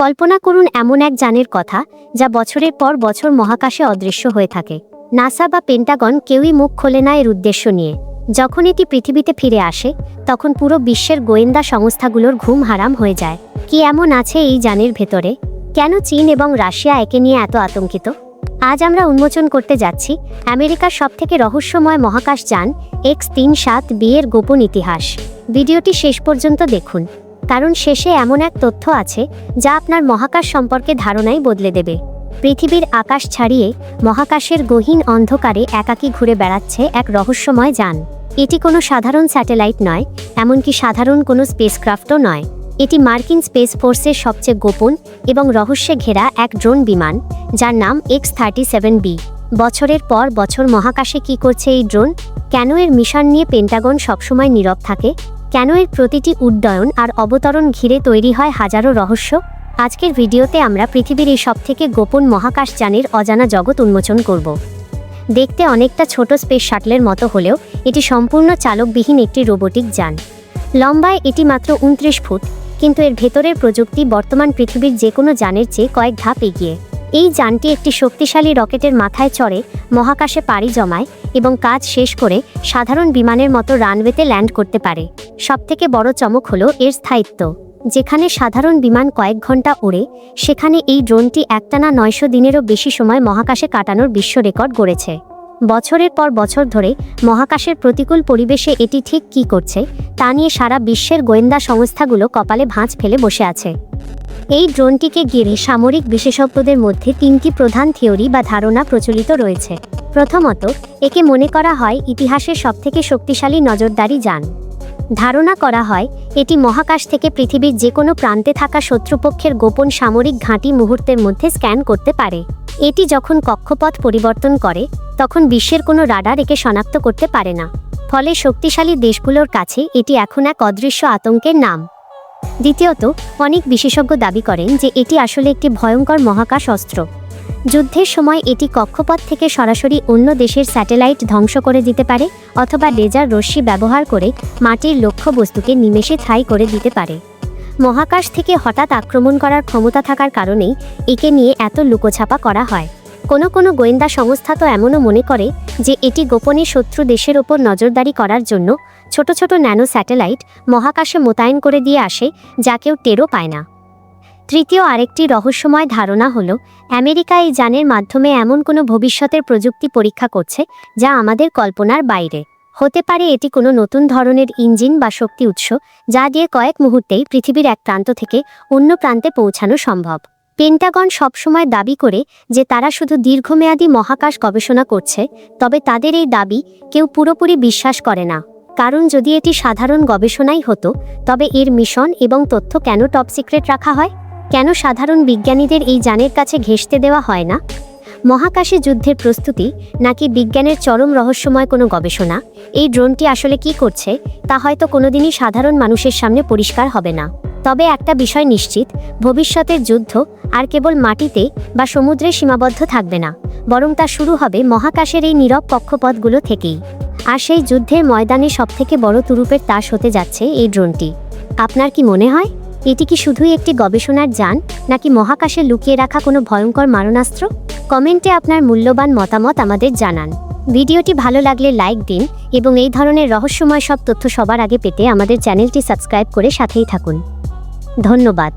কল্পনা করুন এমন এক যানের কথা যা বছরের পর বছর মহাকাশে অদৃশ্য হয়ে থাকে। নাসা বা পেন্টাগন কেউই মুখ খোলে না এর উদ্দেশ্য নিয়ে। যখন এটি পৃথিবীতে ফিরে আসে তখন পুরো বিশ্বের গোয়েন্দা সংস্থাগুলোর ঘুম হারাম হয়ে যায়। কি এমন আছে এই যানের ভেতরে? কেন চীন এবং রাশিয়া একে নিয়ে এত আতঙ্কিত? আজ আমরা উন্মোচন করতে যাচ্ছি আমেরিকার সবথেকে রহস্যময় মহাকাশ যান X-37B এর গোপন ইতিহাস। ভিডিওটি শেষ পর্যন্ত দেখুন, কারণ শেষে এমন এক তথ্য আছে যা আপনার মহাকাশ সম্পর্কে ধারণাই বদলে দেবে। পৃথিবীর আকাশ ছাড়িয়ে মহাকাশের গহীন অন্ধকারে একাকী ঘুরে বেড়াচ্ছে এক রহস্যময় যান। এটি কোনো সাধারণ স্যাটেলাইট নয়, এমনকি সাধারণ কোনো স্পেসক্রাফটও নয়। এটি মার্কিন স্পেস ফোর্সের সবচেয়ে গোপন এবং রহস্যে ঘেরা এক ড্রোন বিমান, যার নাম X-37B। বছরের পর বছর মহাকাশে কি করছে এই ড্রোন? কেন এর মিশন নিয়ে পেন্টাগন সবসময় নীরব থাকে? কেন এর প্রতিটি উড্ডয়ন আর অবতরণ ঘিরে তৈরি হয় হাজারো রহস্য? আজকের ভিডিওতে আমরা পৃথিবীর এই সবথেকে গোপন মহাকাশ যানের অজানা জগৎ উন্মোচন করব। দেখতে অনেকটা ছোট স্পেস শাটলের মতো হলেও এটি সম্পূর্ণ চালকবিহীন একটি রোবোটিক যান। লম্বায় এটি মাত্র 29 ফুট, কিন্তু এর ভেতরের প্রযুক্তি বর্তমান পৃথিবীর যে কোনো যানের চেয়ে কয়েক ধাপ এগিয়ে। এই যানটি একটি শক্তিশালী রকেটের মাথায় চড়ে মহাকাশে পাড়ি জমায় এবং কাজ শেষ করে সাধারণ বিমানের মতো রানওয়েতে ল্যান্ড করতে পারে। সবথেকে বড় চমক হলো এর স্থায়িত্ব। যেখানে সাধারণ বিমান কয়েক ঘন্টা ওড়ে, সেখানে এই ড্রোনটি একটানা 900 দিনেরও বেশি সময় মহাকাশে কাটানোর বিশ্ব রেকর্ড গড়েছে। বছরের পর বছর ধরে মহাকাশের প্রতিকূল পরিবেশে এটি ঠিক কী করছে তা নিয়ে সারা বিশ্বের গোয়েন্দা সংস্থাগুলো কপালে ভাঁজ ফেলে বসে আছে। এই ড্রোনটিকে ঘিরে সামরিক বিশেষজ্ঞদের মধ্যে 3টি প্রধান থিওরি বা ধারণা প্রচলিত রয়েছে। প্রথমত, একে মনে করা হয় ইতিহাসের সবথেকে শক্তিশালী নজরদারি যান। ধারণা করা হয় এটি মহাকাশ থেকে পৃথিবীর যে কোনো প্রান্তে থাকা শত্রুপক্ষের গোপন সামরিক ঘাঁটি মুহূর্তের মধ্যে স্ক্যান করতে পারে। এটি যখন কক্ষপথ পরিবর্তন করে তখন বিশ্বের কোনো রাডার একে শনাক্ত করতে পারে না। ফলে শক্তিশালী দেশগুলোর কাছে এটি এখন এক অদৃশ্য আতঙ্কের নাম। দ্বিতীয়ত, অনেক বিশেষজ্ঞ দাবি করেন যে এটি আসলে একটি ভয়ঙ্কর মহাকাশ অস্ত্র। যুদ্ধের সময় এটি কক্ষপথ থেকে সরাসরি অন্য দেশের স্যাটেলাইট ধ্বংস করে দিতে পারে, অথবা লেজার রশ্মি ব্যবহার করে মাটির লক্ষ্যবস্তুকে নিমেষে ঠাঁই করে দিতে পারে। মহাকাশ থেকে হঠাৎ আক্রমণ করার ক্ষমতা থাকার কারণেই একে নিয়ে এত লুকোছাপা করা হয়। কোনো গোয়েন্দা সংস্থা তো এমনও মনে করে যে এটি গোপনে শত্রু দেশের ওপর নজরদারি করার জন্য ছোট ছোট ন্যানো স্যাটেলাইট মহাকাশে মোতায়েন করে দিয়ে আসে, যা কেউ টেরও পায় না। তৃতীয় আরেকটি রহস্যময় ধারণা হলো আমেরিকা এই যানের মাধ্যমে এমন কোনো ভবিষ্যতের প্রযুক্তি পরীক্ষা করছে যা আমাদের কল্পনার বাইরে। হতে পারে এটি কোনো নতুন ধরনের ইঞ্জিন বা শক্তি উৎস, যা দিয়ে কয়েক মুহূর্তেই পৃথিবীর এক প্রান্ত থেকে অন্য প্রান্তে পৌঁছানো সম্ভব। পেন্টাগন সবসময় দাবি করে যে তারা শুধু দীর্ঘমেয়াদী মহাকাশ গবেষণা করছে, তবে তাদের এই দাবি কেউ পুরোপুরি বিশ্বাস করে না। কারণ যদি এটি সাধারণ গবেষণাই হতো, তবে এর মিশন এবং তথ্য কেন টপ সিক্রেট রাখা হয়? কেন সাধারণ বিজ্ঞানীদের এই যানের কাছে ঘেঁষতে দেওয়া হয় না? মহাকাশে যুদ্ধের প্রস্তুতি নাকি বিজ্ঞানের চরম রহস্যময় কোনো গবেষণা? এই ড্রোনটি আসলে কি করছে তা হয়তো কোনোদিনই সাধারণ মানুষের সামনে পরিষ্কার হবে না। তবে একটা বিষয় নিশ্চিত, ভবিষ্যতের যুদ্ধ আর কেবল মাটিতে বা সমুদ্রে সীমাবদ্ধ থাকবে না, বরং তা শুরু হবে মহাকাশের এই নীরব কক্ষপথগুলো থেকেই। আর সেই যুদ্ধের ময়দানে সবথেকে বড় তুরুপের তাস হতে যাচ্ছে এই ড্রোনটি। আপনার কি মনে হয়, এটি কি শুধুই একটি গবেষণার যান, নাকি মহাকাশে লুকিয়ে রাখা কোনো ভয়ঙ্কর মারণাস্ত্র? কমেন্টে আপনার মূল্যবান মতামত আমাদের জানান। ভিডিওটি ভালো লাগলে লাইক দিন এবং এই ধরনের রহস্যময় সব তথ্য সবার আগে পেতে আমাদের চ্যানেলটি সাবস্ক্রাইব করে সাথেই থাকুন। ধন্যবাদ।